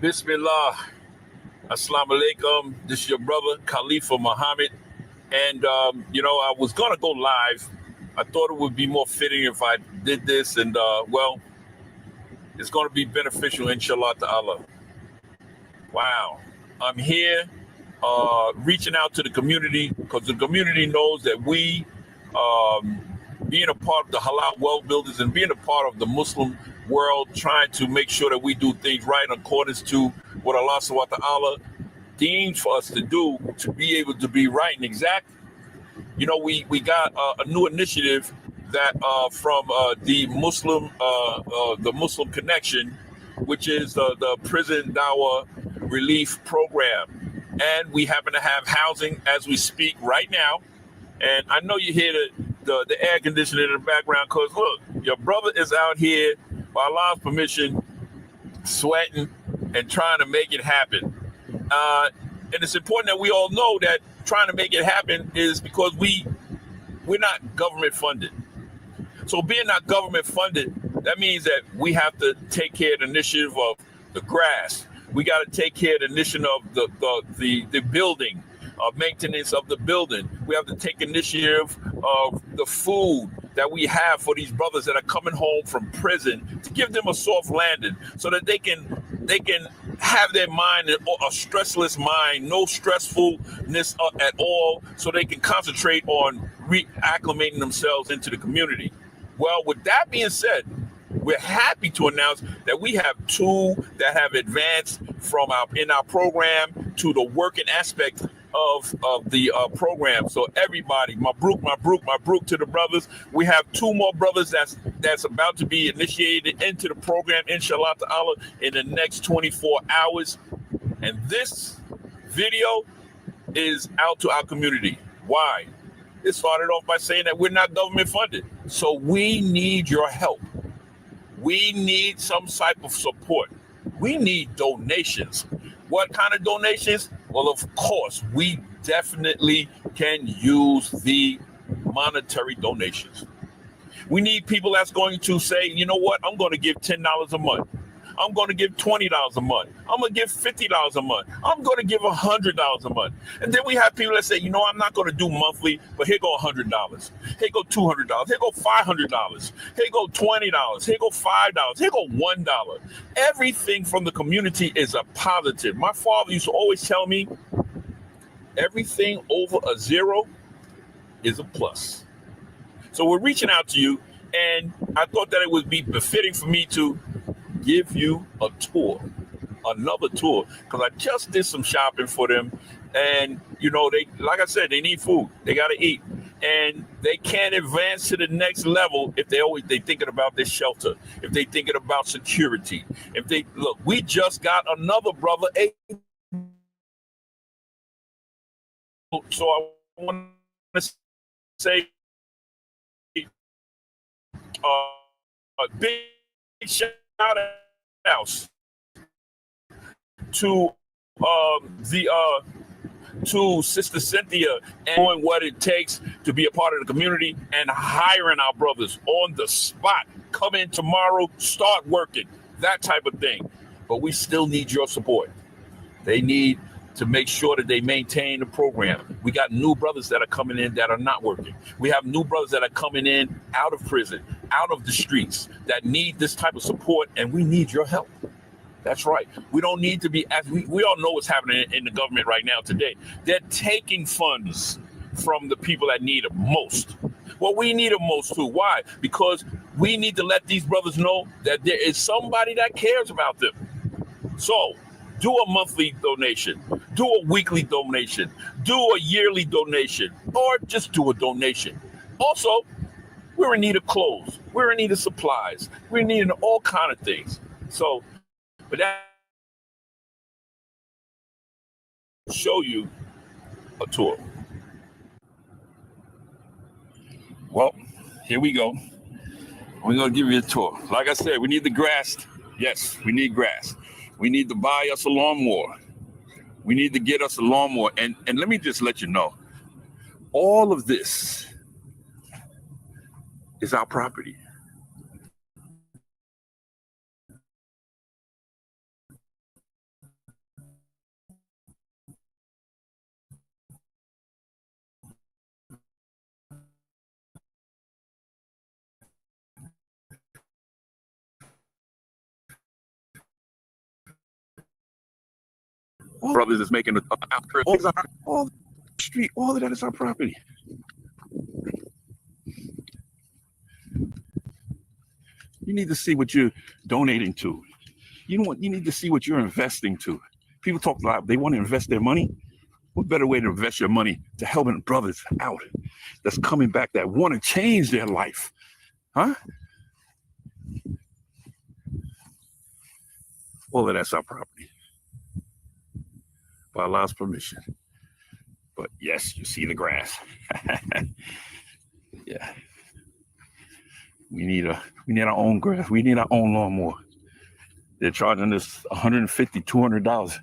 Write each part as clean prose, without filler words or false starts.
Bismillah. Assalamu alaikum. This is your brother, Khalifa Muhammad. And, I was going to go live. I thought it would be more fitting if I did this. And, it's going to be beneficial, inshallah ta'ala. Wow. I'm here reaching out to the community because the community knows that we, being a part of the halal world builders and being a part of the Muslim world, trying to make sure that we do things right in accordance to what Allah subhanahu wa ta'ala deems for us to do to be able to be right and exact. We got a new initiative that from the Muslim Connection, which is the prison Dawah relief program, and we happen to have housing as we speak right now. And I know you hear the air conditioner in the background because look, your brother is out here by Allah's permission, sweating and trying to make it happen. And it's important that we all know that trying to make it happen is because we're not government funded. So being not government funded, that means that we have to take care of the initiative of the grass. We got to take care of the initiative of the building, maintenance of the building. We have to take initiative of the food that we have for these brothers that are coming home from prison to give them a soft landing so that they can have their mind, a stressless mind, no stressfulness at all, so they can concentrate on reacclimating themselves into the community. Well, with that being said, we're happy to announce that we have two that have advanced from in our program to the working aspect of the program. So everybody, Mabruk to the brothers. We have two more brothers that's about to be initiated into the program, inshallah ta'ala, in the next 24 hours. And this video is out to our community. Why? It started off by saying that we're not government funded. So we need your help. We need some type of support. We need donations. What kind of donations? Well, of course, we definitely can use the monetary donations. We need people that's going to say, you know what, I'm going to give $10 a month. I'm going to give $20 a month. I'm going to give $50 a month. I'm going to give $100 a month. And then we have people that say, I'm not going to do monthly, but here go $100. Here go $200. Here go $500. Here go $20. Here go $5. Here go $1. Everything from the community is a positive. My father used to always tell me, everything over a zero is a plus. So we're reaching out to you, and I thought that it would be befitting for me to give you a tour, another tour, because I just did some shopping for them, and they, like I said, they need food, they got to eat, and they can't advance to the next level if they thinking about their shelter, if they thinking about security, if they look. We just got another brother, so I want to say a big shout out to to Sister Cynthia and doing what it takes to be a part of the community and hiring our brothers on the spot. Come in tomorrow, start working, that type of thing. But we still need your support. They need to make sure that they maintain the program. We got new brothers that are coming in that are not working. We have new brothers that are coming in out of prison, out of the streets, that need this type of support, and we need your help. That's right. We don't need to be, we all know what's happening in the government right now today. They're taking funds from the people that need it most. Well, we need it most too. Why? Because we need to let these brothers know that there is somebody that cares about them. So do a monthly donation, do a weekly donation, do a yearly donation, or just do a donation. Also, we're in need of clothes. We're in need of supplies. We're in need of all kind of things. So, but that will show you a tour. Well, here we go. We're going to give you a tour. Like I said, we need the grass. Yes, we need grass. We need to buy us a lawnmower. We need to get us a lawnmower. And let me just let you know, all of this is our property. All brothers is making all the street, all of that is our property. You need to see what you're donating to. You need to see what you're investing to. People talk a lot, they want to invest their money. What better way to invest your money to helping brothers out that's coming back that want to change their life? Huh? All of that's our property. By Allah's permission. But yes, you see the grass. Yeah. We need our own grass. We need our own lawnmower. They're charging us $150, $200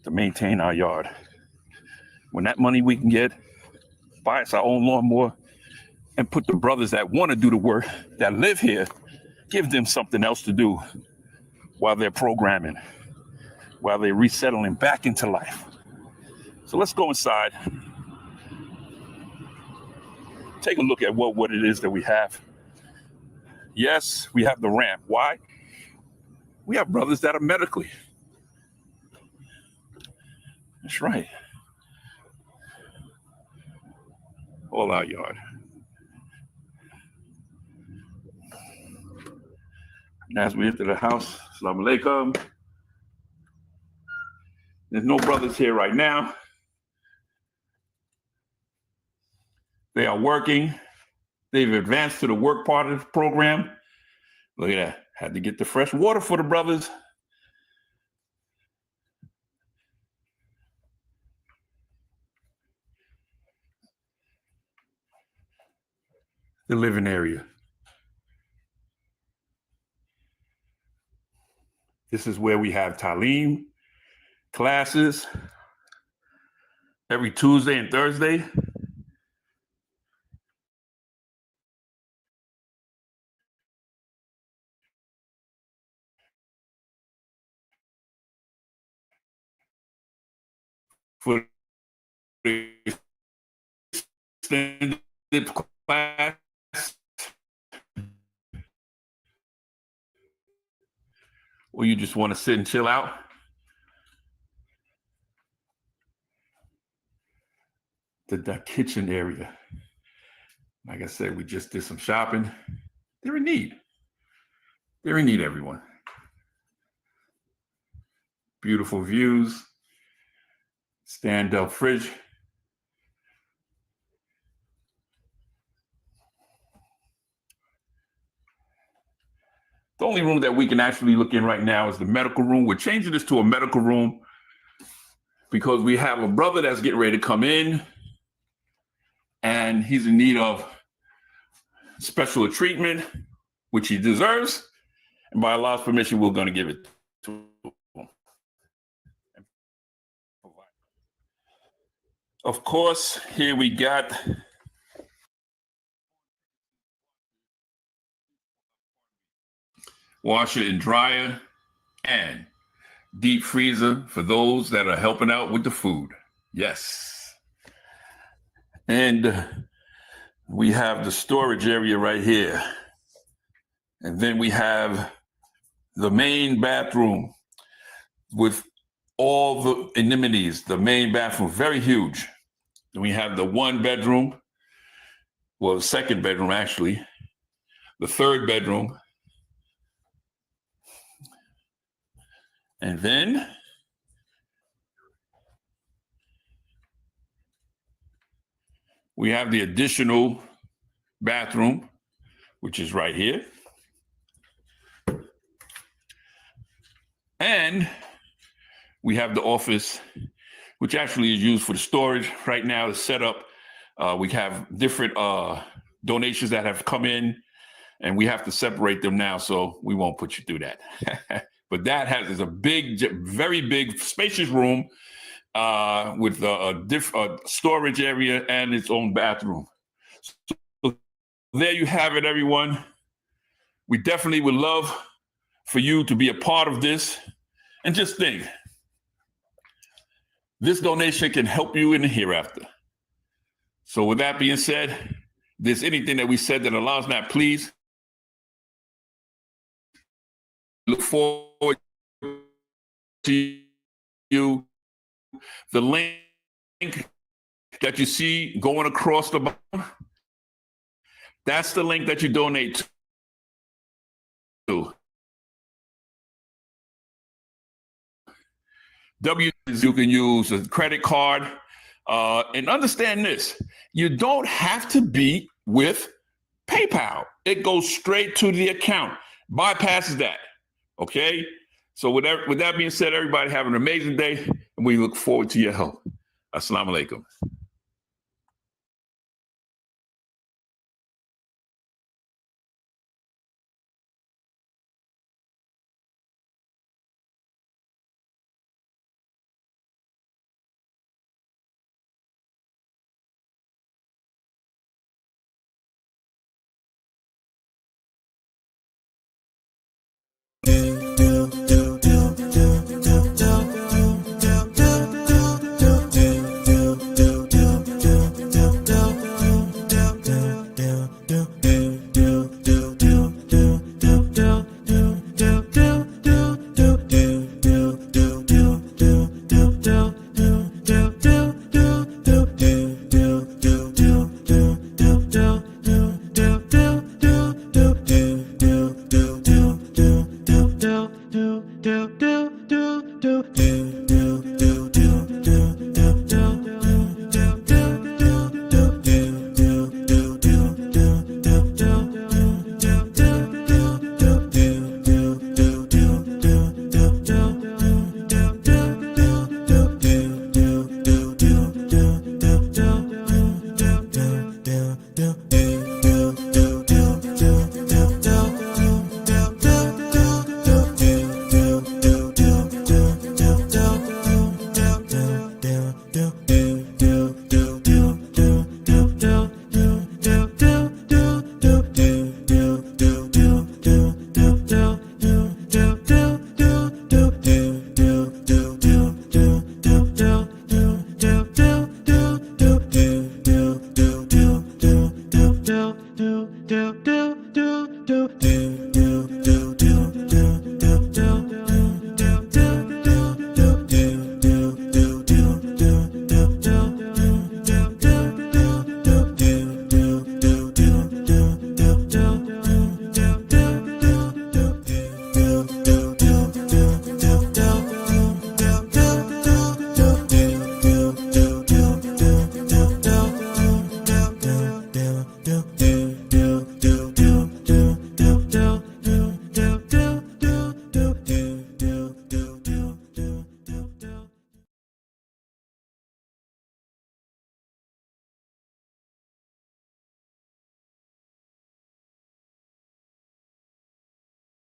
to maintain our yard. When that money we can get, buy us our own lawnmower and put the brothers that want to do the work, that live here, give them something else to do while they're programming, while they're resettling back into life. So let's go inside. Take a look at what it is that we have. Yes, we have the ramp. Why? We have brothers that are medically. That's right. All our yard. And as we enter the house, Assalamu alaikum. There's no brothers here right now. They are working. They've advanced to the work part of the program. Look at that. Had to get the fresh water for the brothers. The living area. This is where we have Talim classes every Tuesday and Thursday. For the extended class. Or you just want to sit and chill out? The kitchen area. Like I said, we just did some shopping. They're in need. They're in need, everyone. Beautiful views. Stand-up fridge. The only room that we can actually look in right now is the medical room. We're changing this to a medical room because we have a brother that's getting ready to come in and he's in need of special treatment, which he deserves. And by Allah's permission, we're going to give it to him. Of course, here we got washer and dryer and deep freezer for those that are helping out with the food. Yes. And we have the storage area right here. And then we have the main bathroom with all the amenities. The main bathroom, very huge. Then we have the one bedroom, well, the second bedroom actually, the third bedroom. And then we have the additional bathroom, which is right here. And we have the office, which actually is used for the storage right now, the setup. We have different donations that have come in, and we have to separate them now, so we won't put you through that. But that is a big, very big, spacious room with a storage area and its own bathroom. So there you have it, everyone. We definitely would love for you to be a part of this. And just think, this donation can help you in the hereafter. So with that being said, if there's anything that we said that Allah's not pleased, look forward to you the link that you see going across the bottom, that's the link that you donate to. You can use a credit card. And understand this, you don't have to be with PayPal. It goes straight to the account, bypasses that. Okay? So with that being said, everybody have an amazing day, and we look forward to your help. Assalamu alaikum.